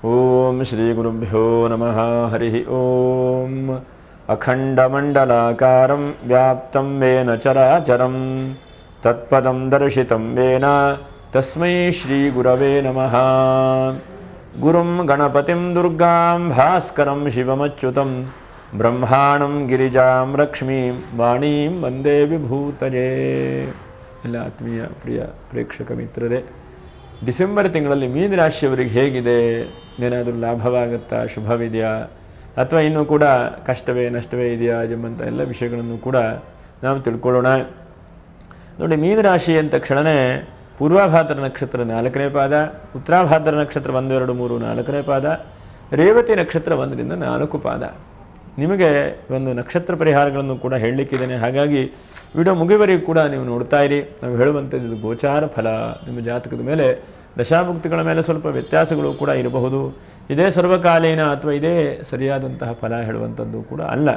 ಓಂ ಶ್ರೀ ಗುರುಭ್ಯೋ ನಮಃ ಹರಿ ಓಂ. ಅಖಂಡಮಂಡಲಾಕಾರಂ ವ್ಯಾಪ್ತಂ ವೇನ ಚರಾಚರಂ ತತ್ಪದಂ ದರ್ಶಿತಂ ವೇನ ತಸ್ಮೈ ಶ್ರೀ ಗುರವೇ ನಮಃ. ಗುರುಂ ಗಣಪತಿಂ ದುರ್ಗಾಂ ಭಾಸ್ಕರಂ ಶಿವಮಚ್ಯುತಂ ಬ್ರಹ್ಮಾಣಂ ಗಿರಿಜಾಂ ಲಕ್ಷ್ಮೀಂ ವಾಣೀಂ ವಂದೇ ವಿಭೂತಯೇ. ಎಲ್ಲ ಆತ್ಮೀಯ ಪ್ರಿಯ ಪ್ರೇಕ್ಷಕ ಮಿತ್ರರೇ, ಡಿಸೆಂಬರ್ ತಿಂಗಳಲ್ಲಿ ಮೀನ ರಾಶಿಯವರಿಗೆ ಹೇಗಿದೆ? ಏನಾದರೂ ಲಾಭವಾಗುತ್ತಾ, ಶುಭವಿದೆಯಾ, ಅಥವಾ ಇನ್ನೂ ಕೂಡ ಕಷ್ಟವೇ ನಷ್ಟವೇ ಇದೆಯಾ ಎಂಬಂಥ ಎಲ್ಲ ವಿಷಯಗಳನ್ನು ಕೂಡ ನಾವು ತಿಳ್ಕೊಳ್ಳೋಣ. ನೋಡಿ, ಮೀನ ರಾಶಿ ಅಂದ ತಕ್ಷಣವೇ ಪೂರ್ವಾಭಾದ್ರ ನಕ್ಷತ್ರ 4ನೇ ಪಾದ, ಉತ್ತರಾಭಾದ್ರ ನಕ್ಷತ್ರ 1, 2, 3 4ನೇ ಪಾದ, ರೇವತಿ ನಕ್ಷತ್ರ 1 ರಿಂದ 4 ಪಾದ. ನಿಮಗೆ ಒಂದು ನಕ್ಷತ್ರ ಪರಿಹಾರಗಳನ್ನು ಕೂಡ ಹೇಳಲಿಕ್ಕಿದ್ದೇನೆ. ಹಾಗಾಗಿ ವಿಡಿಯೋ ಮುಗಿವರೆಗೂ ಕೂಡ ನೀವು ನೋಡ್ತಾ ಇರಿ. ನಾವು ಹೇಳುವಂಥದ್ದು ಇದು ಗೋಚಾರ ಫಲ. ನಿಮ್ಮ ಜಾತಕದ ಮೇಲೆ, ದಶಾಭುಕ್ತಿಗಳ ಮೇಲೆ ಸ್ವಲ್ಪ ವ್ಯತ್ಯಾಸಗಳು ಕೂಡ ಇರಬಹುದು. ಇದೇ ಸರ್ವಕಾಲೀನ ಅಥವಾ ಇದೇ ಸರಿಯಾದಂತಹ ಫಲ ಹೇಳುವಂಥದ್ದು ಕೂಡ ಅಲ್ಲ.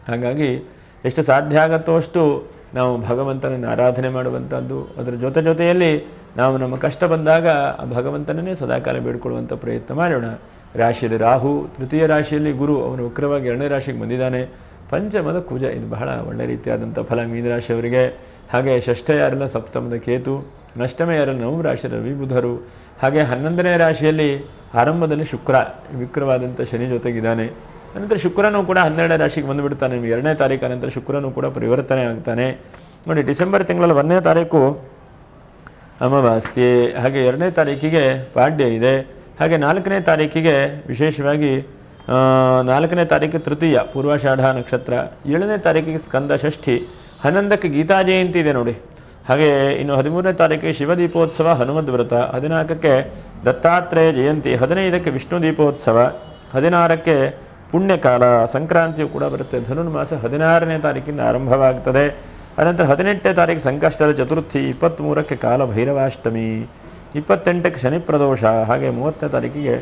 ಹಾಗಾಗಿ ಎಷ್ಟು ಸಾಧ್ಯ ಆಗುತ್ತೋ ಅಷ್ಟು ನಾವು ಭಗವಂತನನ್ನು ಆರಾಧನೆ ಮಾಡುವಂಥದ್ದು, ಅದರ ಜೊತೆಯಲ್ಲಿ ನಾವು ನಮ್ಮ ಕಷ್ಟ ಬಂದಾಗ ಆ ಭಗವಂತನನ್ನೇ ಸದಾಕಾಲ ಬೇಡ್ಕೊಳ್ಳುವಂಥ ಪ್ರಯತ್ನ ಮಾಡೋಣ. ರಾಶಿಯಲ್ಲಿ ರಾಹು, ತೃತೀಯ ರಾಶಿಯಲ್ಲಿ ಗುರು, ಅವನು ವಕ್ರವಾಗಿ 2ನೇ ರಾಶಿಗೆ ಬಂದಿದ್ದಾನೆ. ಪಂಚಮದ ಕುಜ, ಇದು ಬಹಳ ಒಳ್ಳೆ ರೀತಿಯಾದಂಥ ಫಲ ಮೀನರಾಶಿಯವರಿಗೆ. ಹಾಗೆ ಷಷ್ಠ ಯಾರಲ್ಲ ಸಪ್ತಮದ ಕೇತು, ಅಷ್ಟಮ ಯಾರಲ್ಲ ನವಮ ರಾಶಿ ರವಿ ಬುಧರು. ಹಾಗೆ 11ನೇ ರಾಶಿಯಲ್ಲಿ ಆರಂಭದಲ್ಲಿ ಶುಕ್ರ, ವಿಕ್ರವಾದಂಥ ಶನಿ ಜೊತೆಗಿದ್ದಾನೆ. ಅನಂತರ ಶುಕ್ರನೂ ಕೂಡ 12ನೇ ರಾಶಿಗೆ ಬಂದುಬಿಡ್ತಾನೆ. 2ನೇ ತಾರೀಕು ಅನಂತರ ಶುಕ್ರನೂ ಕೂಡ ಪರಿವರ್ತನೆ ಆಗ್ತಾನೆ. ನೋಡಿ, ಡಿಸೆಂಬರ್ ತಿಂಗಳಲ್ಲಿ 1ನೇ ತಾರೀಕು ಅಮಾವಾಸ್ಯೆ, ಹಾಗೆ 2ನೇ ತಾರೀಕಿಗೆ ಪಾಡ್ಯ ಇದೆ. ಹಾಗೆ 4ನೇ ತಾರೀಕಿಗೆ ವಿಶೇಷವಾಗಿ 4ನೇ ತಾರೀಕು ತೃತೀಯ ಪೂರ್ವಾಷಾಢ ನಕ್ಷತ್ರ, 7ನೇ ತಾರೀಕಿಗೆ ಸ್ಕಂದ ಷಷ್ಠಿ, 11ಕ್ಕೆ ಗೀತಾ ಜಯಂತಿ ಇದೆ ನೋಡಿ. ಹಾಗೆ ಇನ್ನು 13ನೇ ತಾರೀಕಿಗೆ ಶಿವದೀಪೋತ್ಸವ, ಹನುಮದ್ ವ್ರತ, 14ಕ್ಕೆ ದತ್ತಾತ್ರೇಯ ಜಯಂತಿ, 15ಕ್ಕೆ ವಿಷ್ಣು ದೀಪೋತ್ಸವ, 16ಕ್ಕೆ ಪುಣ್ಯಕಾಲ, ಸಂಕ್ರಾಂತಿಯು ಕೂಡ ಬರುತ್ತೆ. ಧನುರ್ಮಾಸ 16ನೇ ತಾರೀಕಿಂದ ಆರಂಭವಾಗ್ತದೆ. ಅನಂತರ 18ನೇ ತಾರೀಕು ಸಂಕಷ್ಟದ ಚತುರ್ಥಿ, 23ಕ್ಕೆ ಕಾಲ ಭೈರವಾಷ್ಟಮಿ, 28ಕ್ಕೆ ಶನಿ ಪ್ರದೋಷ, ಹಾಗೆ 30ನೇ ತಾರೀಕಿಗೆ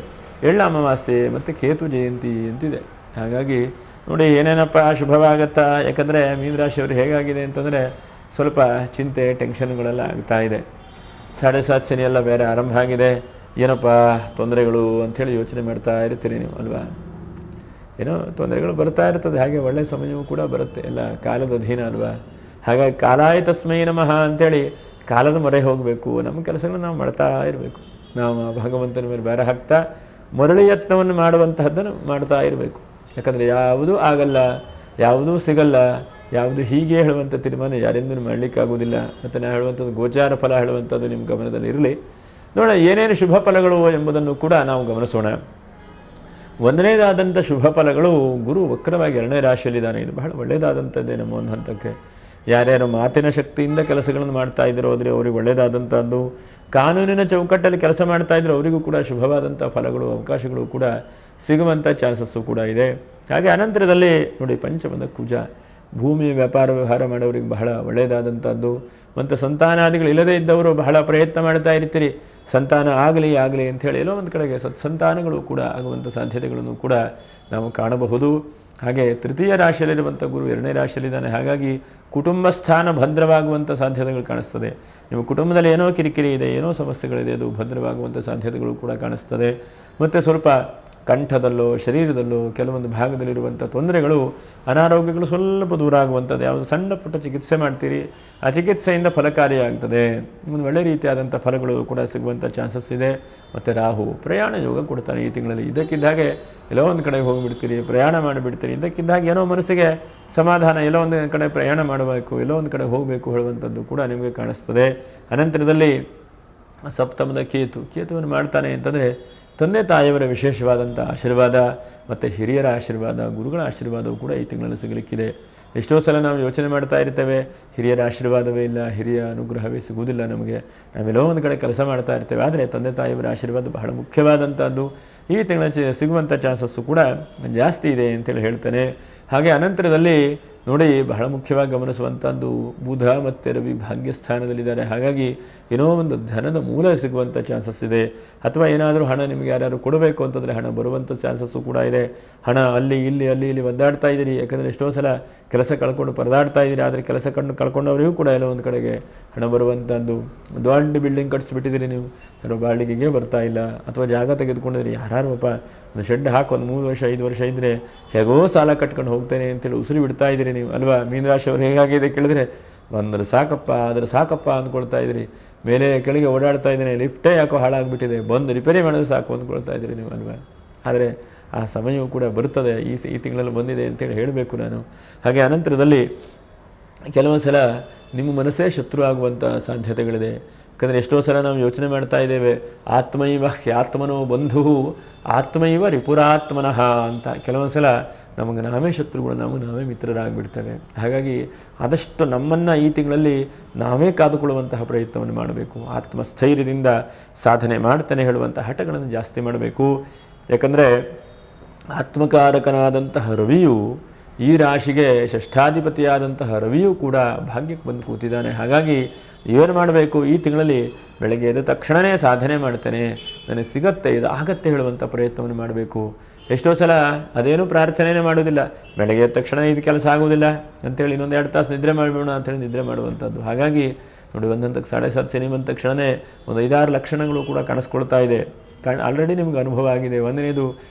ಎಳ್ಳ ಅಮಾವಾಸ್ಯೆ ಮತ್ತು ಕೇತು ಜಯಂತಿ ಅಂತಿದೆ. ಹಾಗಾಗಿ ನೋಡಿ ಏನೇನಪ್ಪ ಶುಭವಾಗತ್ತಾ. ಯಾಕಂದರೆ ಮೀನರಾಶಿಯವರು ಹೇಗಾಗಿದೆ ಅಂತಂದರೆ ಸ್ವಲ್ಪ ಚಿಂತೆ ಟೆನ್ಷನ್ಗಳೆಲ್ಲ ಆಗ್ತಾ ಇದೆ. 7.5 ಶನಿ ಎಲ್ಲ ಬೇರೆ ಆರಂಭ ಆಗಿದೆ. ಏನಪ್ಪ ತೊಂದರೆಗಳು ಅಂಥೇಳಿ ಯೋಚನೆ ಮಾಡ್ತಾ ಇರ್ತೀರಿ ನೀವು ಅಲ್ವಾ. ಏನೋ ತೊಂದರೆಗಳು ಬರ್ತಾ ಇರ್ತದೆ. ಹಾಗೆ ಒಳ್ಳೆಯ ಸಮಯವೂ ಕೂಡ ಬರುತ್ತೆ. ಎಲ್ಲ ಕಾಲದ ಅಧೀನ ಅಲ್ವಾ. ಹಾಗಾಗಿ ಕಾಲಾಯ ತಸ್ಮೈ ನಮಃ ಅಂಥೇಳಿ ಕಾಲದ ಮೊರೆ ಹೋಗಬೇಕು. ನಮ್ಮ ಕೆಲಸಗಳನ್ನು ನಾವು ಮಾಡ್ತಾ ಇರಬೇಕು. ನಾವು ಭಗವಂತನ ಮೇಲೆ ಬೇರೆ ಹಾಕ್ತಾ ಮರಳಿ ಯತ್ನವನ್ನು ಮಾಡುವಂತಹದ್ದನ್ನು ಮಾಡ್ತಾ ಇರಬೇಕು. ಯಾಕಂದರೆ ಯಾವುದೂ ಆಗಲ್ಲ, ಯಾವುದೂ ಸಿಗಲ್ಲ, ಯಾವುದು ಹೀಗೆ ಹೇಳುವಂಥ ತೀರ್ಮಾನ ಯಾರಿಂದೂ ಮಾಡಲಿಕ್ಕಾಗೋದಿಲ್ಲ. ಮತ್ತು ನಾನು ಹೇಳುವಂಥದ್ದು ಗೋಚಾರ ಫಲ ಹೇಳುವಂಥದ್ದು ನಿಮ್ಮ ಗಮನದಲ್ಲಿ ಇರಲಿ. ನೋಡೋಣ ಏನೇನು ಶುಭ ಫಲಗಳು ಎಂಬುದನ್ನು ಕೂಡ ನಾವು ಗಮನಿಸೋಣ. 1ನೇದಾದಂಥ ಶುಭ ಫಲಗಳು, ಗುರು ವಕ್ರವಾಗಿ 2ನೇ ರಾಶಿಯಲ್ಲಿದ್ದಾನೆ. ಇದು ಬಹಳ ಒಳ್ಳೆಯದಾದಂಥದ್ದೇ. ನಮ್ಮ ಒಂದು ಹಂತಕ್ಕೆ ಯಾರ್ಯಾರು ಮಾತಿನ ಶಕ್ತಿಯಿಂದ ಕೆಲಸಗಳನ್ನು ಮಾಡ್ತಾ ಇದ್ದರೂ ಹೋದರೆ ಅವರಿಗೆ ಒಳ್ಳೆಯದಾದಂಥದ್ದು. ಕಾನೂನಿನ ಚೌಕಟ್ಟಲ್ಲಿ ಕೆಲಸ ಮಾಡ್ತಾ ಇದ್ದರೂ ಅವರಿಗೂ ಕೂಡ ಶುಭವಾದಂಥ ಫಲಗಳು, ಅವಕಾಶಗಳು ಕೂಡ ಸಿಗುವಂಥ ಚಾನ್ಸಸ್ಸು ಕೂಡ ಇದೆ. ಹಾಗೆ ಅನಂತರದಲ್ಲಿ ನೋಡಿ ಪಂಚಮದ ಕುಜ, ಭೂಮಿ ವ್ಯಾಪಾರ ವ್ಯವಹಾರ ಮಾಡೋರಿಗೆ ಬಹಳ ಒಳ್ಳೆಯದಾದಂಥದ್ದು. ಮತ್ತು ಸಂತಾನಾದಿಗಳು ಇಲ್ಲದೇ ಇದ್ದವರು ಬಹಳ ಪ್ರಯತ್ನ ಮಾಡ್ತಾ ಇರ್ತೀರಿ, ಸಂತಾನ ಆಗಲಿ ಅಂಥೇಳಿ ಎಲ್ಲೋ ಒಂದು ಕಡೆಗೆ ಸತ್ಸಂತಾನಗಳು ಕೂಡ ಆಗುವಂಥ ಸಾಧ್ಯತೆಗಳನ್ನು ಕೂಡ ನಾವು ಕಾಣಬಹುದು. ಹಾಗೆ ತೃತೀಯ ರಾಶಿಯಲ್ಲಿರುವಂಥ ಗುರು 2ನೇ ರಾಶಿಯಲ್ಲಿದ್ದಾನೆ. ಹಾಗಾಗಿ ಕುಟುಂಬ ಸ್ಥಾನ ಭದ್ರವಾಗುವಂಥ ಸಾಧ್ಯತೆಗಳು ಕಾಣಿಸ್ತದೆ. ನಿಮ್ಮ ಕುಟುಂಬದಲ್ಲಿ ಏನೋ ಕಿರಿಕಿರಿ ಇದೆ, ಏನೋ ಸಮಸ್ಯೆಗಳಿದೆ, ಅದು ಭದ್ರವಾಗುವಂಥ ಸಾಧ್ಯತೆಗಳು ಕೂಡ ಕಾಣಿಸ್ತದೆ. ಮತ್ತು ಸ್ವಲ್ಪ ಕಂಠದಲ್ಲೋ ಶರೀರದಲ್ಲೋ ಕೆಲವೊಂದು ಭಾಗದಲ್ಲಿರುವಂಥ ತೊಂದರೆಗಳು, ಅನಾರೋಗ್ಯಗಳು ಸ್ವಲ್ಪ ದೂರ ಆಗುವಂಥದ್ದು. ಯಾವುದು ಸಣ್ಣ ಪುಟ್ಟ ಚಿಕಿತ್ಸೆ ಮಾಡ್ತೀರಿ, ಆ ಚಿಕಿತ್ಸೆಯಿಂದ ಫಲಕಾರಿಯಾಗ್ತದೆ. ಒಂದು ಒಳ್ಳೆ ರೀತಿಯಾದಂಥ ಫಲಗಳು ಕೂಡ ಸಿಗುವಂಥ ಚಾನ್ಸಸ್ ಇದೆ. ಮತ್ತು ರಾಹು ಪ್ರಯಾಣ ಯೋಗ ಕೊಡ್ತಾನೆ ಈ ತಿಂಗಳಲ್ಲಿ. ಇದಕ್ಕಿದ್ದಾಗೆ ಎಲ್ಲೋ ಒಂದು ಕಡೆ ಹೋಗಿಬಿಡ್ತೀರಿ, ಪ್ರಯಾಣ ಮಾಡಿಬಿಡ್ತೀರಿ. ಇದಕ್ಕಿದ್ದಾಗೆ ಏನೋ ಮನಸ್ಸಿಗೆ ಸಮಾಧಾನ, ಎಲ್ಲೋ ಒಂದು ಕಡೆ ಪ್ರಯಾಣ ಮಾಡಬೇಕು, ಎಲ್ಲೋ ಒಂದು ಕಡೆ ಹೋಗಬೇಕು ಹೇಳುವಂಥದ್ದು ಕೂಡ ನಿಮಗೆ ಕಾಣಿಸ್ತದೆ. ಅನಂತರದಲ್ಲಿ ಸಪ್ತಮದ ಕೇತುವನ್ನು ಮಾಡ್ತಾನೆ ಅಂತಂದರೆ ತಂದೆ ತಾಯಿಯವರ ವಿಶೇಷವಾದಂಥ ಆಶೀರ್ವಾದ ಮತ್ತು ಹಿರಿಯರ ಆಶೀರ್ವಾದ, ಗುರುಗಳ ಆಶೀರ್ವಾದವು ಕೂಡ ಈ ತಿಂಗಳಲ್ಲಿ ಸಿಗಲಿಕ್ಕಿದೆ. ಎಷ್ಟೋ ಸಲ ನಾವು ಯೋಚನೆ ಮಾಡ್ತಾ ಇರ್ತೇವೆ, ಹಿರಿಯರ ಆಶೀರ್ವಾದವೇ ಇಲ್ಲ, ಹಿರಿಯ ಅನುಗ್ರಹವೇ ಸಿಗುವುದಿಲ್ಲ ನಮಗೆ, ನಾವೆಲ್ಲೋ ಒಂದು ಕಡೆ ಕೆಲಸ ಮಾಡ್ತಾ ಇರ್ತೇವೆ. ಆದರೆ ತಂದೆ ತಾಯಿಯವರ ಆಶೀರ್ವಾದ ಬಹಳ ಮುಖ್ಯವಾದಂಥದ್ದು. ಈ ತಿಂಗಳ ಸಿಗುವಂಥ ಚಾನ್ಸಸ್ಸು ಕೂಡ ಜಾಸ್ತಿ ಇದೆ ಅಂತೇಳಿ ಹೇಳ್ತಾನೆ. ಹಾಗೆ ಅನಂತರದಲ್ಲಿ ನೋಡಿ, ಬಹಳ ಮುಖ್ಯವಾಗಿ ಗಮನಿಸುವಂಥದ್ದು ಬುಧ ಮತ್ತು ರವಿ ಭಾಗ್ಯಸ್ಥಾನದಲ್ಲಿದ್ದಾರೆ. ಹಾಗಾಗಿ ಏನೋ ಒಂದು ಧನದ ಮೂಲ ಸಿಗುವಂಥ ಚಾನ್ಸಸ್ ಇದೆ. ಅಥವಾ ಏನಾದರೂ ಹಣ ನಿಮಗೆ ಯಾರು ಕೊಡಬೇಕು ಅಂತಂದರೆ ಹಣ ಬರುವಂಥ ಚಾನ್ಸಸ್ಸು ಕೂಡ ಇದೆ. ಹಣ ಅಲ್ಲಿ ಇಲ್ಲಿ ಒದ್ದಾಡ್ತಾ ಇದ್ದೀರಿ. ಯಾಕಂದರೆ ಎಷ್ಟೋ ಸಲ ಕೆಲಸ ಕಳ್ಕೊಂಡು ಪರದಾಡ್ತಾ ಇದ್ದೀರಿ. ಆದರೆ ಕೆಲಸ ಕಳ್ಕೊಂಡವರಿಗೂ ಕೂಡ ಎಲ್ಲ ಒಂದು ಕಡೆಗೆ ಹಣ ಬರುವಂಥದ್ದು. ದೊಡ್ಡ ಬಿಲ್ಡಿಂಗ್ ಕಟ್ಸಿಬಿಟ್ಟಿದ್ದೀರಿ ನೀವು, ಯಾರೋ ಬಾಡಿಗೆಗೆ ಬರ್ತಾ ಇಲ್ಲ. ಅಥವಾ ಜಾಗ ತೆಗೆದುಕೊಂಡಿದ್ದೀರಿ, ಯಾರು ಒಂದು ಶೆಡ್ ಹಾಕಿ ಒಂದು 3 ವರ್ಷ 5 ವರ್ಷ ಇದ್ದರೆ ಹೇಗೋ ಸಾಲ ಕಟ್ಕೊಂಡು ಹೋಗ್ತೇನೆ ಅಂತೇಳಿ ಉಸಿರು ಬಿಡ್ತಾ ಇದ್ದೀರಿ ನೀವು ಅಲ್ವಾ. ಮೀನರಾಶಿಯವರು ಹೇಗಾಗಿದೆ ಕೇಳಿದ್ರೆ, ಬಂದರೆ ಸಾಕಪ್ಪ ಅಂದ್ಕೊಳ್ತಾ ಇದ್ದೀರಿ. ಮೇಲೆ ಕೆಳಗೆ ಓಡಾಡ್ತಾ ಇದ್ದೀನಿ, ಲಿಫ್ಟೇ ಯಾಕೋ ಹಾಳಾಗಿಬಿಟ್ಟಿದೆ, ಬಂದು ರಿಪೇರಿ ಮಾಡಿದ್ರೆ ಸಾಕು ಅಂದ್ಕೊಳ್ತಾ ಇದ್ದೀರಿ ನೀವು ಅಲ್ವಾ. ಆದರೆ ಆ ಸಮಯವು ಕೂಡ ಬರ್ತದೆ, ಈ ತಿಂಗಳಲ್ಲಿ ಬಂದಿದೆ ಅಂತೇಳಿ ಹೇಳಬೇಕು ನಾನು. ಹಾಗೆ ಅನಂತರದಲ್ಲಿ ಕೆಲವೊಂದು ಸಲ ನಿಮ್ಮ ಮನಸ್ಸೇ ಶತ್ರು ಆಗುವಂಥ ಸಾಧ್ಯತೆಗಳಿದೆ. ಯಾಕಂದರೆ ಎಷ್ಟೋ ಸಲ ನಾವು ಯೋಚನೆ ಮಾಡ್ತಾ ಇದ್ದೇವೆ, ಆತ್ಮೈವ ಹ್ಯಾತ್ಮನೋ ಬಂಧು ಆತ್ಮೈವ ರಿಪುರಾತ್ಮನಃ ಅಂತ. ಕೆಲವೊಂದು ಸಲ ನಮಗೆ ನಾವೇ ಶತ್ರುಗಳು, ನಮಗೆ ನಾವೇ ಮಿತ್ರರಾಗಿಬಿಡ್ತೇವೆ. ಹಾಗಾಗಿ ಆದಷ್ಟು ನಮ್ಮನ್ನು ಈ ತಿಂಗಳಲ್ಲಿ ನಾವೇ ಕಾದುಕೊಳ್ಳುವಂತಹ ಪ್ರಯತ್ನವನ್ನು ಮಾಡಬೇಕು. ಆತ್ಮಸ್ಥೈರ್ಯದಿಂದ ಸಾಧನೆ ಮಾಡ್ತಾನೆ ಹೇಳುವಂಥ ಹಠಗಳನ್ನು ಜಾಸ್ತಿ ಮಾಡಬೇಕು. ಯಾಕಂದರೆ ಆತ್ಮಕಾರಕನಾದಂತಹ ರವಿಯು ಈ ರಾಶಿಗೆ ಷಷ್ಠಾಧಿಪತಿಯಾದಂತಹ ರವಿಯೂ ಕೂಡ ಭಾಗ್ಯಕ್ಕೆ ಬಂದು ಕೂತಿದ್ದಾನೆ. ಹಾಗಾಗಿ ಏನು ಮಾಡಬೇಕು, ಈ ತಿಂಗಳಲ್ಲಿ ಬೆಳಗ್ಗೆ ಎದ್ದ ತಕ್ಷಣವೇ ಸಾಧನೆ ಮಾಡ್ತೇನೆ, ನನಗೆ ಸಿಗತ್ತೆ, ಇದು ಆಗತ್ತೆ ಹೇಳುವಂಥ ಪ್ರಯತ್ನವನ್ನು ಮಾಡಬೇಕು. ಎಷ್ಟೋ ಸಲ ಅದೇನೂ ಪ್ರಾರ್ಥನೆಯೇ ಮಾಡೋದಿಲ್ಲ, ಬೆಳಗ್ಗೆ ಎದ್ದ ತಕ್ಷಣ ಇದು ಕೆಲಸ ಆಗೋದಿಲ್ಲ ಅಂಥೇಳಿ ಇನ್ನೊಂದು 2 ತಾಸು ನಿದ್ರೆ ಮಾಡಬೇಡ ಅಂಥೇಳಿ ನಿದ್ರೆ ಮಾಡುವಂಥದ್ದು. ಹಾಗಾಗಿ ನೋಡಿ, 1 ಹಂತಕ್ಕೆ 7.5 ಶನಿ ಬಂದ ತಕ್ಷಣವೇ ಒಂದು 5-6 ಲಕ್ಷಣಗಳು ಕೂಡ ಕಾಣಿಸ್ಕೊಳ್ತಾ ಇದೆ. ಆಲ್ರೆಡಿ ನಿಮ್ಗೆ ಅನುಭವ ಆಗಿದೆ. ಒಂದನೇದು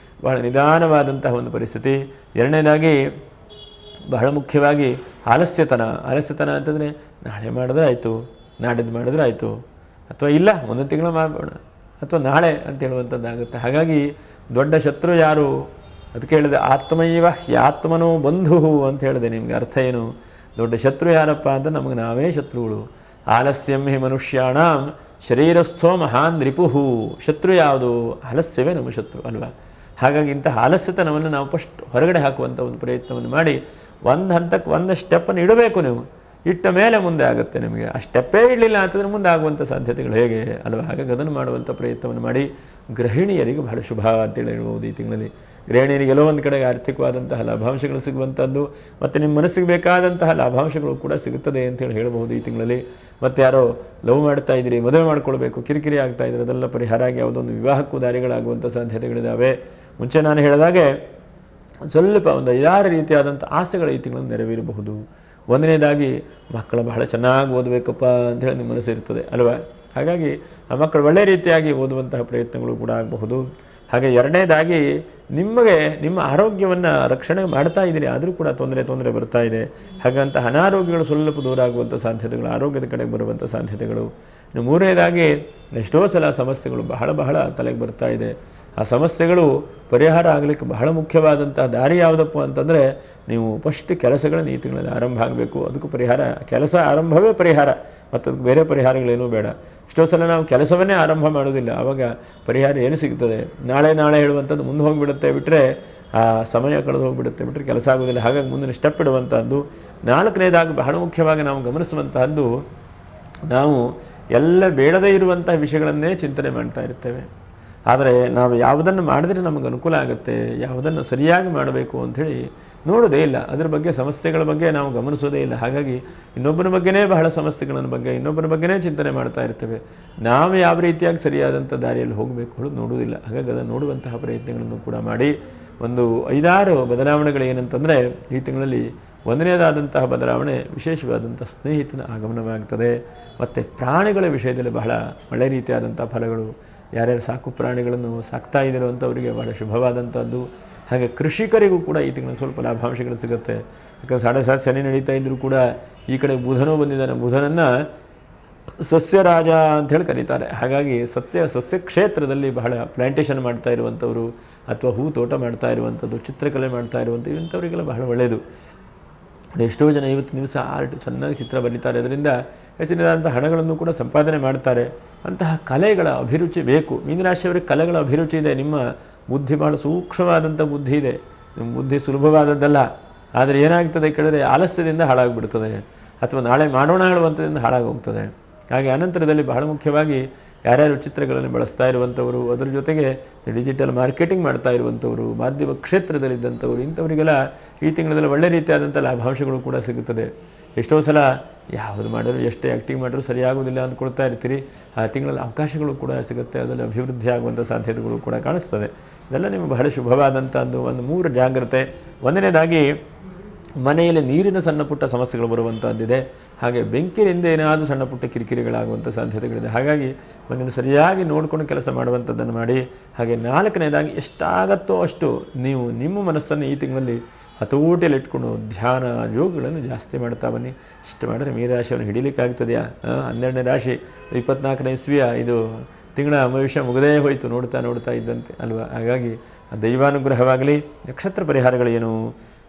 ಬಹಳ ನಿಧಾನವಾದಂತಹ ಒಂದು ಪರಿಸ್ಥಿತಿ. ಎರಡನೇದಾಗಿ ಬಹಳ ಮುಖ್ಯವಾಗಿ ಆಲಸ್ಯತನ ಅಂತಂದರೆ ನಾಳೆ ಮಾಡಿದ್ರೆ ಆಯಿತು, ನಾಡಿದ್ದು ಮಾಡಿದ್ರೆ ಆಯಿತು, ಅಥವಾ ಇಲ್ಲ ಒಂದು ತಿಂಗಳು ಮಾಡೋಣ, ಅಥವಾ ನಾಳೆ ಅಂತ ಹೇಳುವಂಥದ್ದಾಗುತ್ತೆ. ಹಾಗಾಗಿ ದೊಡ್ಡ ಶತ್ರು ಯಾರು ಅದಕ್ಕೆ ಹೇಳಿದೆ, ಆತ್ಮೈವ ಹ್ಯಾತ್ಮನೋ ಬಂಧು ಅಂತ ಹೇಳಿದೆ. ನಿಮಗೆ ಅರ್ಥ ಏನು? ದೊಡ್ಡ ಶತ್ರು ಯಾರಪ್ಪ ಅಂತ ನಮಗೆ ನಾವೇ ಶತ್ರುಗಳು. ಆಲಸ್ಯಂ ಹಿ ಮನುಷ್ಯಾಣಂ ಶರೀರಸ್ಥೋ ಮಹಾನ್ ರಿಪುಹು. ಶತ್ರು ಯಾವುದು? ಆಲಸ್ಯವೇ ನಮ್ಮ ಶತ್ರು ಅಲ್ವಾ. ಹಾಗಾಗಿ ಇಂತಹ ಆಲಸ್ಯತನವನ್ನು ನಾವು ಫಸ್ಟ್ ಹೊರಗಡೆ ಹಾಕುವಂಥ ಒಂದು ಪ್ರಯತ್ನವನ್ನು ಮಾಡಿ, ಒಂದು ಹಂತಕ್ಕೆ ಒಂದು ಸ್ಟೆಪ್ಪನ್ನು ಇಡಬೇಕು. ನೀವು ಇಟ್ಟ ಮೇಲೆ ಮುಂದೆ ಆಗುತ್ತೆ. ನಿಮಗೆ ಆ ಸ್ಟೆಪ್ಪೇ ಇಡಲಿಲ್ಲ ಅಂತಂದರೆ ಮುಂದೆ ಆಗುವಂಥ ಸಾಧ್ಯತೆಗಳು ಹೇಗೆ ಅಲ್ವಾ. ಹಾಗಾಗಿ ಅದನ್ನು ಮಾಡುವಂಥ ಪ್ರಯತ್ನವನ್ನು ಮಾಡಿ. ಗೃಹಿಣಿಯರಿಗೆ ಬಹಳ ಶುಭ ಅಂತೇಳಿ ಹೇಳ್ಬೋದು ಈ ತಿಂಗಳಲ್ಲಿ. ಗೃಹಿಣಿಯರಿಗೆ ಎಲ್ಲೋ ಒಂದು ಕಡೆಗೆ ಆರ್ಥಿಕವಾದಂತಹ ಲಾಭಾಂಶಗಳು ಸಿಗುವಂಥದ್ದು, ಮತ್ತು ನಿಮ್ಮ ಮನಸ್ಸಿಗೆ ಬೇಕಾದಂತಹ ಲಾಭಾಂಶಗಳು ಕೂಡ ಸಿಗುತ್ತದೆ ಅಂತೇಳಿ ಹೇಳ್ಬೋದು ಈ ತಿಂಗಳಲ್ಲಿ. ಮತ್ತು ಯಾರೋ ಲವ್ ಮಾಡ್ತಾ ಇದ್ದೀರಿ, ಮದುವೆ ಮಾಡ್ಕೊಳ್ಬೇಕು, ಕಿರಿಕಿರಿ ಆಗ್ತಾ ಇದ್ದಾರೆ, ಅದೆಲ್ಲ ಪರಿಹಾರ ಆಗಿ ಯಾವುದೊಂದು ವಿವಾಹಕ್ಕೂ ದಾರಿಗಳಾಗುವಂಥ ಸಾಧ್ಯತೆಗಳಿದ್ದಾವೆ. ಮುಂಚೆ ನಾನು ಹೇಳಿದಾಗೆ ಸ್ವಲ್ಪ ಒಂದು 5-6 ರೀತಿಯಾದಂಥ ಆಸೆಗಳು ಈ ತಿಂಗಳಲ್ಲಿ ನೆರವೇರಬಹುದು. ಒಂದನೇದಾಗಿ ಮಕ್ಕಳು ಬಹಳ ಚೆನ್ನಾಗಿ ಓದಬೇಕಪ್ಪ ಅಂಥೇಳಿ ನಿಮ್ಮ ಮನಸ್ಸು ಇರ್ತದೆ ಅಲ್ವಾ. ಹಾಗಾಗಿ ಆ ಮಕ್ಕಳು ಒಳ್ಳೆಯ ರೀತಿಯಾಗಿ ಓದುವಂತಹ ಪ್ರಯತ್ನಗಳು ಕೂಡ ಆಗಬಹುದು. ಹಾಗೆ ಎರಡನೇದಾಗಿ ನಿಮಗೆ ನಿಮ್ಮ ಆರೋಗ್ಯವನ್ನು ರಕ್ಷಣೆ ಮಾಡ್ತಾ ಇದ್ದೀರಿ, ಆದರೂ ಕೂಡ ತೊಂದರೆ ಬರ್ತಾ ಇದೆ. ಹಾಗಂತ ಅನಾರೋಗ್ಯಗಳು ಸ್ವಲ್ಪ ದೂರ ಆಗುವಂಥ ಸಾಧ್ಯತೆಗಳು, ಆರೋಗ್ಯದ ಕಡೆಗೆ ಬರುವಂಥ ಸಾಧ್ಯತೆಗಳು. ಇನ್ನು ಮೂರನೇದಾಗಿ ಎಷ್ಟೋ ಸಲ ಸಮಸ್ಯೆಗಳು ಬಹಳ ತಲೆಗೆ ಬರ್ತಾ ಇದೆ. ಆ ಸಮಸ್ಯೆಗಳು ಪರಿಹಾರ ಆಗಲಿಕ್ಕೆ ಬಹಳ ಮುಖ್ಯವಾದಂಥ ದಾರಿ ಯಾವುದಪ್ಪ ಅಂತಂದರೆ, ನೀವು ಫಸ್ಟ್ ಕೆಲಸಗಳನ್ನು ಈ ತಿಂಗಳಲ್ಲಿ ಆರಂಭ ಆಗಬೇಕು. ಅದಕ್ಕೂ ಪರಿಹಾರ, ಕೆಲಸ ಆರಂಭವೇ ಪರಿಹಾರ, ಮತ್ತು ಅದಕ್ಕೆ ಬೇರೆ ಪರಿಹಾರಗಳೇನೂ ಬೇಡ. ಎಷ್ಟೋ ಸಲ ನಾವು ಕೆಲಸವನ್ನೇ ಆರಂಭ ಮಾಡೋದಿಲ್ಲ, ಆವಾಗ ಪರಿಹಾರ ಏನು ಸಿಗ್ತದೆ? ನಾಳೆ ಹೇಳುವಂಥದ್ದು ಮುಂದೆ ಹೋಗಿಬಿಡುತ್ತೆ, ಬಿಟ್ಟರೆ ಆ ಸಮಯ ಕಳೆದು ಹೋಗಿಬಿಡುತ್ತೆ, ಬಿಟ್ಟರೆ ಕೆಲಸ ಆಗೋದಿಲ್ಲ. ಹಾಗಾಗಿ ಮುಂದಿನ ಸ್ಟೆಪ್ ಇಡುವಂಥದ್ದು. ನಾಲ್ಕನೇದಾಗಿ ಬಹಳ ಮುಖ್ಯವಾಗಿ ನಾವು ಗಮನಿಸುವಂತಹದ್ದು, ನಾವು ಎಲ್ಲ ಬೇಡದೇ ಇರುವಂತಹ ವಿಷಯಗಳನ್ನೇ ಚಿಂತನೆ ಮಾಡ್ತಾ ಇರ್ತೇವೆ. ಆದರೆ ನಾವು ಯಾವುದನ್ನು ಮಾಡಿದ್ರೆ ನಮಗೆ ಅನುಕೂಲ ಆಗುತ್ತೆ, ಯಾವುದನ್ನು ಸರಿಯಾಗಿ ಮಾಡಬೇಕು ಅಂಥೇಳಿ ನೋಡೋದೇ ಇಲ್ಲ. ಅದರ ಬಗ್ಗೆ ಸಮಸ್ಯೆಗಳ ಬಗ್ಗೆ ನಾವು ಗಮನಿಸೋದೇ ಇಲ್ಲ. ಹಾಗಾಗಿ ಇನ್ನೊಬ್ಬರ ಬಗ್ಗೆನೇ ಬಹಳ ಸಮಸ್ಯೆಗಳ ಬಗ್ಗೆ, ಇನ್ನೊಬ್ಬರ ಬಗ್ಗೆನೇ ಚಿಂತನೆ ಮಾಡ್ತಾ ಇರ್ತೇವೆ. ನಾವು ಯಾವ ರೀತಿಯಾಗಿ ಸರಿಯಾದಂಥ ದಾರಿಯಲ್ಲಿ ಹೋಗಬೇಕು ನೋಡುವುದಿಲ್ಲ. ಹಾಗಾಗಿ ಅದನ್ನು ನೋಡುವಂತಹ ಪ್ರಯತ್ನಗಳನ್ನು ಕೂಡ ಮಾಡಿ. ಒಂದು 5-6 ಬದಲಾವಣೆಗಳು ಏನಂತಂದರೆ, ಈ ತಿಂಗಳಲ್ಲಿ ಒಂದನೇದಾದಂತಹ ಬದಲಾವಣೆ ವಿಶೇಷವಾದಂಥ ಸ್ನೇಹಿತನ ಆಗಮನವಾಗ್ತದೆ. ಮತ್ತು ಪ್ರಾಣಿಗಳ ವಿಷಯದಲ್ಲಿ ಬಹಳ ಒಳ್ಳೆಯ ರೀತಿಯಾದಂಥ ಫಲಗಳು. ಯಾರ್ಯಾರು ಸಾಕು ಪ್ರಾಣಿಗಳನ್ನು ಸಾಕ್ತಾ ಇದ್ದೀರೋ ಅಂಥವರಿಗೆ ಬಹಳ ಶುಭವಾದಂಥದ್ದು. ಹಾಗೆ ಕೃಷಿಕರಿಗೂ ಕೂಡ ಈ ತಿಂಗಳು ಸ್ವಲ್ಪ ಲಾಭಾಂಶಗಳು ಸಿಗುತ್ತೆ. ಯಾಕಂದರೆ 7.5 ಶನಿ ನಡೀತಾ ಇದ್ದರೂ ಕೂಡ ಈ ಕಡೆ ಬುಧನೂ ಬಂದಿದ್ದಾನೆ. ಬುಧನನ್ನು ಸಸ್ಯರಾಜ ಅಂಥೇಳಿ ಕರೀತಾರೆ. ಹಾಗಾಗಿ ಸಸ್ಯ ಕ್ಷೇತ್ರದಲ್ಲಿ ಬಹಳ ಪ್ಲ್ಯಾಂಟೇಷನ್ ಮಾಡ್ತಾ ಇರುವಂಥವ್ರು, ಅಥವಾ ಹೂ ತೋಟ ಮಾಡ್ತಾ ಇರುವಂಥದ್ದು, ಚಿತ್ರಕಲೆ ಮಾಡ್ತಾ ಇರುವಂಥದ್ದು, ಇಂಥವರಿಗೆಲ್ಲ ಬಹಳ ಒಳ್ಳೆಯದು. ಎಷ್ಟೋ ಜನ ಇವತ್ತಿನ ದಿವಸ ಆರ್ಟ್ ಚೆನ್ನಾಗಿ ಚಿತ್ರ ಬರೀತಾರೆ, ಅದರಿಂದ ಹೆಚ್ಚಿನದಾದಂಥ ಹಣಗಳನ್ನು ಕೂಡ ಸಂಪಾದನೆ ಮಾಡ್ತಾರೆ. ಅಂತಹ ಕಲೆಗಳ ಅಭಿರುಚಿ ಬೇಕು. ಮೀನರಾಶಿಯವರಿಗೆ ಕಲೆಗಳ ಅಭಿರುಚಿ ಇದೆ. ನಿಮ್ಮ ಬುದ್ಧಿ ಭಾಳ ಸೂಕ್ಷ್ಮವಾದಂಥ ಬುದ್ಧಿ ಇದೆ, ನಿಮ್ಮ ಬುದ್ಧಿ ಸುಲಭವಾದದ್ದಲ್ಲ. ಆದರೆ ಏನಾಗ್ತದೆ ಕೇಳಿದ್ರೆ, ಆಲಸ್ಯದಿಂದ ಹಾಳಾಗಿಬಿಡ್ತದೆ, ಅಥವಾ ನಾಳೆ ಮಾಡೋಣ ಹೇಳುವಂಥದ್ದಿಂದ ಹಾಳಾಗೋಗ್ತದೆ. ಹಾಗೆ ಅನಂತರದಲ್ಲಿ ಬಹಳ ಮುಖ್ಯವಾಗಿ ಯಾರ್ಯಾರು ಚಿತ್ರಗಳನ್ನು ಬಳಸ್ತಾ ಇರುವಂಥವರು, ಅದರ ಜೊತೆಗೆ ಡಿಜಿಟಲ್ ಮಾರ್ಕೆಟಿಂಗ್ ಮಾಡ್ತಾ ಇರುವಂಥವರು, ಮಾಧ್ಯಮ ಕ್ಷೇತ್ರದಲ್ಲಿದ್ದಂಥವರು, ಇಂಥವರಿಗೆಲ್ಲ ಈ ತಿಂಗಳಲ್ಲಿ ಒಳ್ಳೆ ರೀತಿಯಾದಂಥ ಲಾಭಾಂಶಗಳು ಕೂಡ ಸಿಗುತ್ತದೆ. ಎಷ್ಟೋ ಸಲ ಯಾವುದು ಮಾಡಿದ್ರು ಎಷ್ಟೇ ಆ್ಯಕ್ಟಿಂಗ್ ಮಾಡಿದ್ರು ಸರಿಯಾಗೋದಿಲ್ಲ ಅಂದ್ಕೊಳ್ತಾ ಇರ್ತೀರಿ. ಆ ತಿಂಗಳಲ್ಲಿ ಅವಕಾಶಗಳು ಕೂಡ ಸಿಗುತ್ತೆ, ಅದರಲ್ಲಿ ಅಭಿವೃದ್ಧಿ ಆಗುವಂಥ ಸಾಧ್ಯತೆಗಳು ಕೂಡ ಕಾಣಿಸ್ತದೆ. ಇದೆಲ್ಲ ನಿಮಗೆ ಬಹಳ ಶುಭವಾದಂಥದ್ದು. ಒಂದು 3 ಜಾಗ್ರತೆ. ಒಂದನೇದಾಗಿ ಮನೆಯಲ್ಲಿ ನೀರಿನ ಸಣ್ಣ ಪುಟ್ಟ ಸಮಸ್ಯೆಗಳು ಬರುವಂಥದ್ದಿದೆ. ಹಾಗೆ ಬೆಂಕಿನಿಂದ ಏನಾದರೂ ಸಣ್ಣ ಪುಟ್ಟ ಕಿರಿಕಿರಿಗಳಾಗುವಂಥ ಸಾಧ್ಯತೆಗಳಿದೆ. ಹಾಗಾಗಿ ಮನೆಯನ್ನು ಸರಿಯಾಗಿ ನೋಡಿಕೊಂಡು ಕೆಲಸ ಮಾಡುವಂಥದ್ದನ್ನು ಮಾಡಿ. ಹಾಗೆ 4ನೇದಾಗಿ ಎಷ್ಟಾಗತ್ತೋ ಅಷ್ಟು ನೀವು ನಿಮ್ಮ ಮನಸ್ಸನ್ನು ಈ ತಿಂಗಳಲ್ಲಿ ಹತೋಟಿಯಲ್ಲಿ ಇಟ್ಕೊಂಡು ಧ್ಯಾನ ಯೋಗಗಳನ್ನು ಜಾಸ್ತಿ ಮಾಡ್ತಾ ಬನ್ನಿ. ಇಷ್ಟು ಮಾಡಿದ್ರೆ ಮೀನರಾಶಿಯನ್ನು ಹಿಡಿಲಿಕ್ಕಾಗ್ತದೆಯಾ? 12ನೇ ರಾಶಿ 24ನೇ ಇಸ್ವಿಯ ಇದು ತಿಂಗಳ ಭವಿಷ್ಯ ಮುಗದೇ ಹೋಯಿತು ನೋಡ್ತಾ ಇದ್ದಂತೆ ಅಲ್ವಾ. ಹಾಗಾಗಿ ದೈವಾನುಗ್ರಹವಾಗಲಿ. ನಕ್ಷತ್ರ ಪರಿಹಾರಗಳೇನು?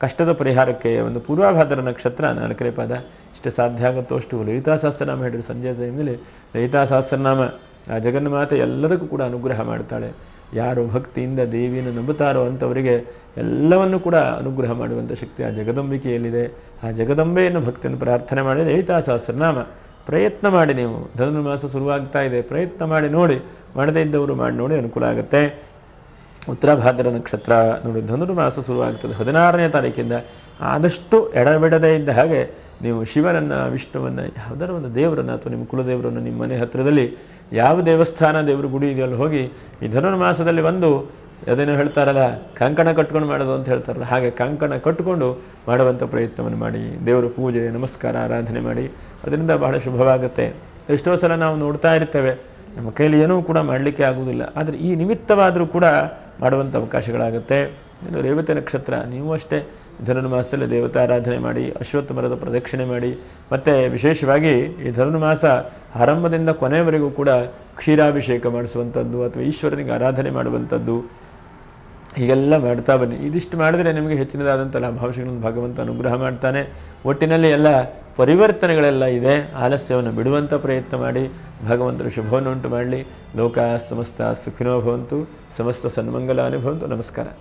ಕಷ್ಟದ ಪರಿಹಾರಕ್ಕೆ ಒಂದು ಪೂರ್ವಭಾದ್ರ ನಕ್ಷತ್ರ 4ನೇ ಪಾದ. ಇಷ್ಟು ಸಾಧ್ಯ ಆಗುತ್ತೋ ಅಷ್ಟು ಲಲಿತಾ ಸಹಸ್ರನಾಮ ಹೇಳಿದ್ರು ಸಂಜೆ ಸಮಯದಲ್ಲಿ. ಲಲಿತಾ ಸಹಸ್ರನಾಮ ಆ ಜಗನ್ಮಾತೆ ಎಲ್ಲದಕ್ಕೂ ಕೂಡ ಅನುಗ್ರಹ ಮಾಡ್ತಾಳೆ. ಯಾರು ಭಕ್ತಿಯಿಂದ ದೇವಿಯನ್ನು ನಂಬುತ್ತಾರೋ ಅಂಥವರಿಗೆ ಎಲ್ಲವನ್ನು ಕೂಡ ಅನುಗ್ರಹ ಮಾಡುವಂಥ ಶಕ್ತಿ ಆ ಜಗದಂಬಿಕೆಯಲ್ಲಿದೆ. ಆ ಜಗದಂಬೆಯನ್ನು ಭಕ್ತಿಯನ್ನು ಪ್ರಾರ್ಥನೆ ಮಾಡಿ ಲಲಿತಾ ಸಹಸ್ರನಾಮ ಪ್ರಯತ್ನ ಮಾಡಿ. ನೀವು ಧನುರ್ಮಾಸ ಶುರುವಾಗ್ತಾ ಇದೆ, ಪ್ರಯತ್ನ ಮಾಡಿ ನೋಡಿ. ಮಾಡದೇ ಇದ್ದವರು ಮಾಡಿ ನೋಡಿ, ಅನುಕೂಲ ಆಗುತ್ತೆ. ಉತ್ತರಭಾದ್ರ ನಕ್ಷತ್ರ ನೋಡಿ, ಧನುರ್ಮಾಸ ಶುರುವಾಗ್ತದೆ 16ನೇ ತಾರೀಕಿಂದ. ಆದಷ್ಟು ಎಡಬಿಡದೇ ಇದ್ದ ಹಾಗೆ ನೀವು ಶಿವನನ್ನು, ವಿಷ್ಣುವನ್ನು, ಯಾವುದಾದ್ರು ಒಂದು ದೇವರನ್ನು ಅಥವಾ ನಿಮ್ಮ ಕುಲದೇವರನ್ನು ನಿಮ್ಮ ಮನೆ ಹತ್ತಿರದಲ್ಲಿ ಯಾವ ದೇವಸ್ಥಾನ ದೇವರ ಗುಡಿ ಇದೆಯಲ್ಲಿ ಹೋಗಿ ಈ ಧನುರ್ಮಾಸದಲ್ಲಿ ಒಂದು ಅದೇನೋ ಹೇಳ್ತಾರಲ್ಲ ಕಂಕಣ ಕಟ್ಕೊಂಡು ಮಾಡೋದು ಅಂತ ಹೇಳ್ತಾರಲ್ಲ, ಹಾಗೆ ಕಂಕಣ ಕಟ್ಟಿಕೊಂಡು ಮಾಡುವಂಥ ಪ್ರಯತ್ನವನ್ನು ಮಾಡಿ. ದೇವರ ಪೂಜೆ ನಮಸ್ಕಾರ ಆರಾಧನೆ ಮಾಡಿ. ಅದರಿಂದ ಬಹಳ ಶುಭವಾಗುತ್ತೆ. ಎಷ್ಟೋ ಸಲ ನಾವು ನೋಡ್ತಾ ಇರ್ತೇವೆ ನಮ್ಮ ಕೈಲಿ ಏನೂ ಕೂಡ ಮಾಡಲಿಕ್ಕೆ ಆಗುವುದಿಲ್ಲ, ಆದರೆ ಈ ನಿಮಿತ್ತವಾದರೂ ಕೂಡ ಮಾಡುವಂಥ ಅವಕಾಶಗಳಾಗುತ್ತೆ. ಇನ್ನು ರೇವತಿ ನಕ್ಷತ್ರ, ನೀವು ಅಷ್ಟೇ ಧನುರ್ಮಾಸದಲ್ಲಿ ದೇವತಾರಾಧನೆ ಮಾಡಿ, ಅಶ್ವತ್ಥ ಮರದ ಪ್ರದಕ್ಷಿಣೆ ಮಾಡಿ. ಮತ್ತು ವಿಶೇಷವಾಗಿ ಈ ಧನುರ್ಮಾಸ ಆರಂಭದಿಂದ ಕೊನೆಯವರೆಗೂ ಕೂಡ ಕ್ಷೀರಾಭಿಷೇಕ ಮಾಡಿಸುವಂಥದ್ದು ಅಥವಾ ಈಶ್ವರನಿಗೆ ಆರಾಧನೆ ಮಾಡುವಂಥದ್ದು ಹೀಗೆಲ್ಲ ಮಾಡ್ತಾ ಬನ್ನಿ. ಇದಿಷ್ಟು ಮಾಡಿದರೆ ನಿಮಗೆ ಹೆಚ್ಚಿನದಾದಂಥ ಲಾಭಾಂಶಗಳನ್ನು ಭಗವಂತ ಅನುಗ್ರಹ ಮಾಡ್ತಾನೆ. ಒಟ್ಟಿನಲ್ಲಿ ಎಲ್ಲ ಪರಿವರ್ತನೆಗಳೆಲ್ಲ ಇದೆ. ಆಲಸ್ಯವನ್ನು ಬಿಡುವಂಥ ಪ್ರಯತ್ನ ಮಾಡಿ. ಭಗವಂತರು ಶುಭವನ್ನು ಉಂಟು ಮಾಡಲಿ. ಲೋಕ ಸಮಸ್ತ ಸುಖಿನೋ ಭವಂತು. ಸಮಸ್ತ ಸನ್ಮಂಗಲಾನಿ ಭವಂತು. ನಮಸ್ಕಾರ.